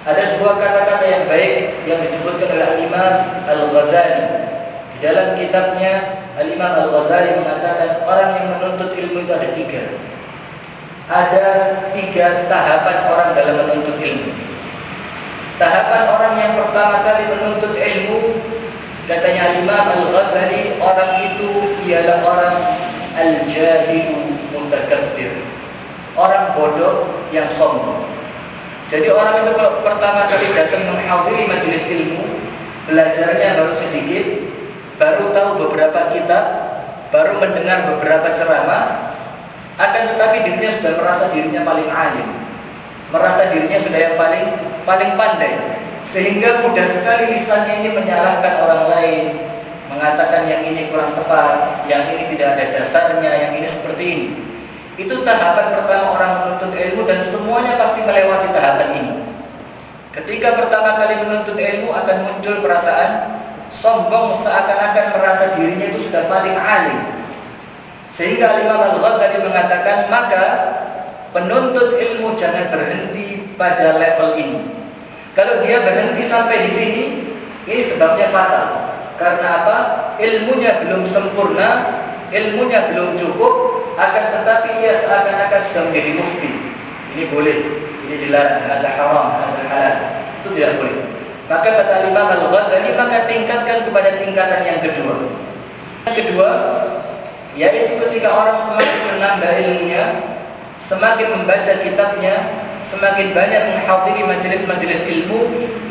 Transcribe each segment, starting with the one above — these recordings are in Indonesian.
Ada sebuah kata-kata yang baik yang disebutkan oleh Imam Al-Ghazali. Di dalam kitabnya Imam Al-Ghazali mengatakan orang yang menuntut ilmu itu ada tiga. Ada tiga tahapan orang dalam menuntut ilmu. Tahapan orang yang pertama kali menuntut ilmu, katanya Imam Al-Ghazali, orang itu ialah orang al-jahilu mutakabbir, orang bodoh yang sombong. Jadi orang itu kalau pertama kali datang menghadiri majelis ilmu, belajarnya baru sedikit, baru tahu beberapa kitab, baru mendengar beberapa ceramah, akan tetapi dirinya sudah merasa dirinya paling alim, merasa dirinya sudah yang paling pandai, sehingga mudah sekali lisannya ini menyalahkan orang lain, mengatakan yang ini kurang tepat, yang ini tidak ada dasarnya, yang ini seperti ini. Itu tahapan pertama orang menuntut ilmu, dan semuanya pasti melewati tahapan ini. Ketika pertama kali menuntut ilmu akan muncul perasaan sombong, seakan-akan merasa dirinya itu sudah paling alim. Sehingga Imam Al-Ghazali mengatakan, maka penuntut ilmu jangan berhenti pada level ini. Kalau dia berhenti sampai di sini, ini sebabnya fatal. Karena apa? Ilmunya belum sempurna, ilmunya belum cukup, akan tetapi ia seakan-akan sudah menjadi mufti. Ini boleh, ini dilarang, ada haram, ada halal. Itu tidak boleh. Maka kata Imam Al-Ghazali, maka tingkatkan kepada tingkatan yang kedua. Yang kedua, yaitu ketika orang semakin menambah ilmunya, semakin membaca kitabnya, semakin banyak menghadiri majelis-majelis ilmu,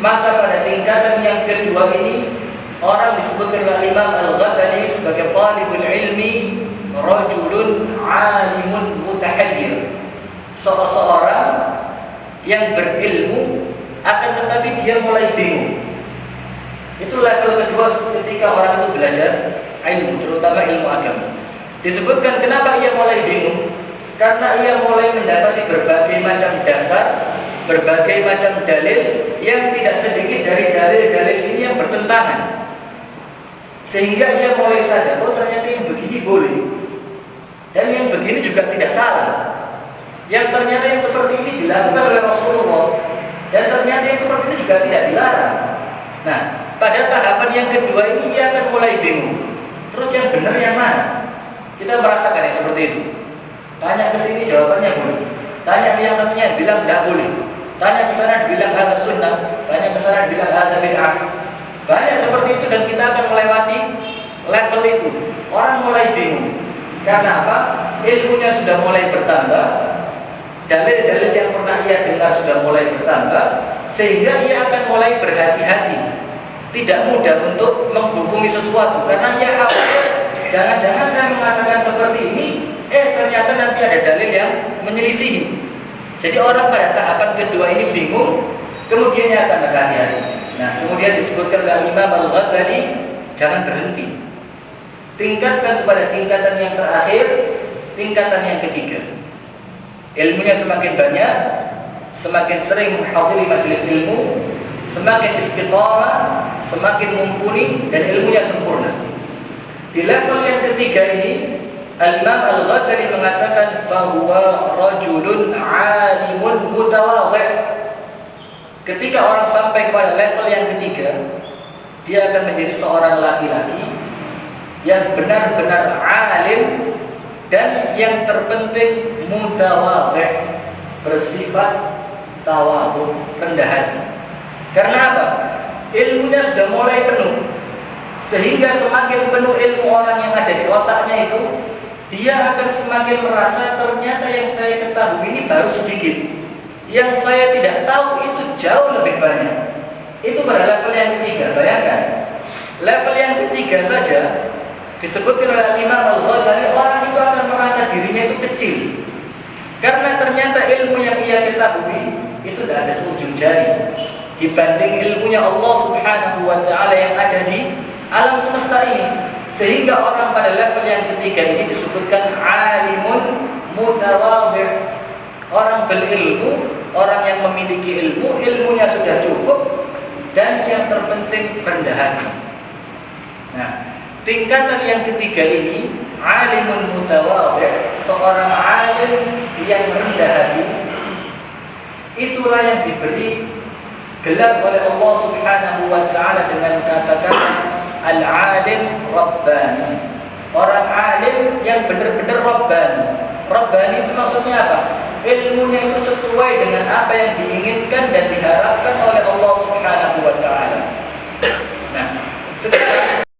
maka pada tingkatan yang kedua ini, orang disebutkan oleh Imam Al-Ghazali sebagai talibul ilmi, rajulun alimun mutahayyir, seorang yang berilmu akan tetapi dia mulai bingung. Itu level kedua ketika orang itu belajar ilmu, terutama ilmu agama. Disebutkan kenapa ia mulai bingung? Karena ia mulai mendapati berbagai macam dasar, berbagai macam dalil yang tidak sedikit dari dalil-dalil ini yang bertentangan. Sehingga ia mulai sadar, oh ternyata yang begini boleh, dan yang begini juga tidak salah. Yang ternyata yang seperti ini dilakukan oleh Rasulullah, dan ternyata yang seperti ini juga tidak dilarang. Nah, pada tahapan yang kedua ini ia akan mulai bingung. Terus yang benar yang mana? Kita merasakan yang seperti itu. Tanya ke sini jawabannya boleh. Tanya ke yang satunya bilang tidak boleh. Tanya ke sana bilang ada sunnah. Tanya ke sana bilang ada bid'ah. Banyak seperti itu, dan kita akan melewati level itu. Orang mulai bingung. Karena apa? Ilmunya sudah mulai bertambah. Dalil-dalil yang pernah ia dengar sudah mulai bertambah. Sehingga ia akan mulai berhati-hati. Tidak mudah untuk menghukumi sesuatu. Karena ia khawatir, jangan-jangan saya mengatakan seperti ini, ternyata nanti ada dalil yang menyelisihi. Jadi orang pada tahapan kedua ini bingung, kemudian ia akan berhati-hati. Nah, kemudian disebutkan oleh Imam Al-Ghazali, jangan berhenti. Tingkatkan kepada tingkatan yang terakhir, tingkatan yang ketiga. Ilmunya semakin banyak, semakin sering menghadiri majelis ilmu, semakin istiqamah, semakin mumpuni, dan ilmunya sempurna. Di level yang ketiga ini, Imam Al-Ghazali mengatakan bahwa rajulun alimun mutawadhi'. Ketika orang sampai kepada level yang ketiga, dia akan menjadi seorang laki-laki yang benar-benar alim, dan yang terpenting mutawadhi', bersifat tawadhu, rendah hati. Karena apa? Ilmunya sudah mulai penuh. Sehingga semakin penuh ilmu orang yang ada di otaknya itu, dia akan semakin merasa ternyata yang saya ketahui ini baru sedikit. Yang saya tidak tahu itu jauh lebih banyak. Itu pada level yang ketiga. Bayangkan, level yang ketiga saja disebutkan oleh Imam Al-Ghazali, orang itu akan merasa dirinya itu kecil. Karena ternyata ilmu yang ia ketahui itu tidak ada seujung jari dibanding ilmunya Allah Subhanahu wa Ta'ala yang ada di alam semesta ini. Sehingga orang pada level yang ketiga ini disebutkan alimun mutawadhi', orang berilmu, orang yang memiliki ilmu, ilmunya sudah cukup, dan yang terpenting rendah hati. Nah, tingkatan yang ketiga ini, alimun mutawadhi', seorang alim yang rendah hati, itulah yang diberi digelar oleh Allah Subhanahu wa taala dengan kata-kata al-alim rabbani. Orang alim yang benar-benar rabbani. Rabbani itu maksudnya apa? Ilmunya itu sesuai dengan apa yang diinginkan dan